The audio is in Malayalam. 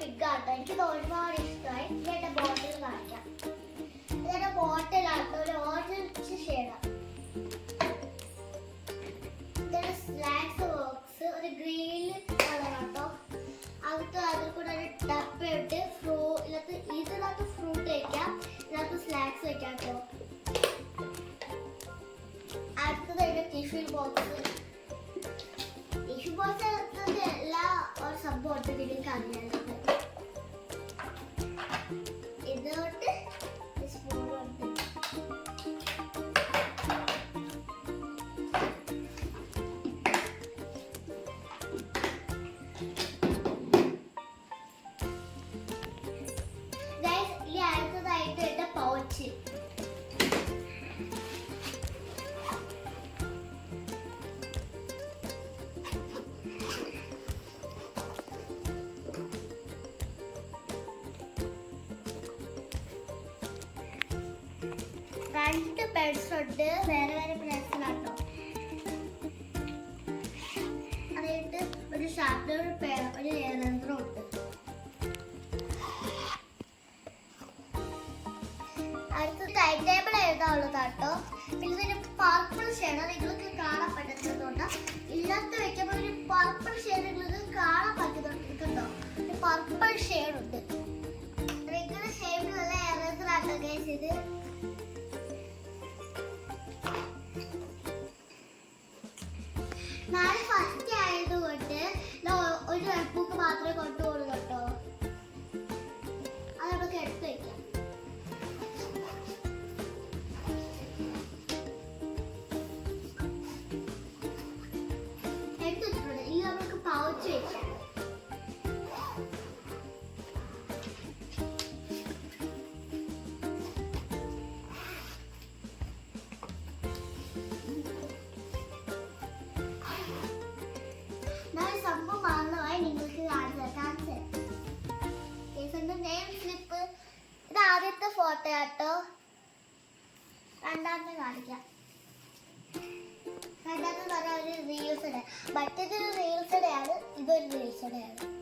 ബിഗ് ആട്ടോ. എനിക്കിത് ഒരുപാട് ഇഷ്ടമായി. ഇതിന്റെ ബോട്ടിൽ കാണിക്കാം. ഇതിന്റെ ബോട്ടിലാട്ടോ ഒരു ഓറഞ്ച് ഷെയ്ഡാണ്. ഇതൊരു സ്നാക്സ് ബോക്സ്, ഒരു ഗ്രീൻ കളറാട്ടോ. അതിൽ കൂടെ ഒരു ഡപ്പ ഇട്ട് ഇതിനകത്ത് ഫ്രൂട്ട് വയ്ക്കാം, ഇതിനകത്ത് സ്നാക്സ് വയ്ക്കാം കേട്ടോ. അടുത്തത് ഒരു ടിഷ്യൂ ബോക്സ്. ടിഷ്യൂ ബോക്സ് എല്ലാ ഒരു സംഭവം നിങ്ങൾക്ക് അറിയാം. ഇതോട്ട് സ്പൂൺ പൗച്ച്. രണ്ട് പെൻസ് ഉണ്ട്, വേറെ വേറെ പെൻസിലാട്ടോ. അതായിട്ട് ഒരു ഷാർപ്പർ, ഒരു യന്ത്രം ഉണ്ട്. അടുത്ത ടൈം ടേബിൾ എഴുതാനുള്ളതാട്ടോ. പിന്നെ ഇതിന് പർപ്പിൾ ഷെയ്ഡ് നിങ്ങൾക്ക് കാണാൻ പറ്റുന്നുണ്ട്. ഇല്ലാത്ത വെക്കുമ്പോൾ ഒരു പർപ്പിൾ ഷെയ്ഡ് നിങ്ങൾക്ക് കാണാൻ പറ്റുന്നുണ്ട് കേട്ടോ. ഒരു പർപ്പിൾ ഷെയ്ഡ് ഉണ്ട്. നിങ്ങളുടെ ഷെയ്ഡിലുള്ള എറേസറാട്ടോ ഗൈസ് ഇത്. നാളെ ഫസ്റ്റ് ആയതുകൊണ്ട് ഒരു വെൾപ്പൂക്ക് മാത്രമേ കൊണ്ടുപോകുള്ളൂ കേട്ടോ. അത് നമുക്ക് എടുത്ത് വയ്ക്കാം. ഇനി നമുക്ക് പൗച്ച് വയ്ക്കാം. സംഭവം മറന്നുപോയി നിങ്ങൾക്ക് കാണിച്ചു. Name slip. ഇത് ആദ്യത്തെ ഫോട്ടോ ആട്ടോ. രണ്ടാമത്തെ കാണിക്കാം. രണ്ടാമത്തെ പറഞ്ഞ ഒരു റീൽസ് ഡേ. മറ്റേതൊരു റീൽസ് ഡേ ആണ്, ഇതൊരു റീൽസ് ഡേ ആണ്.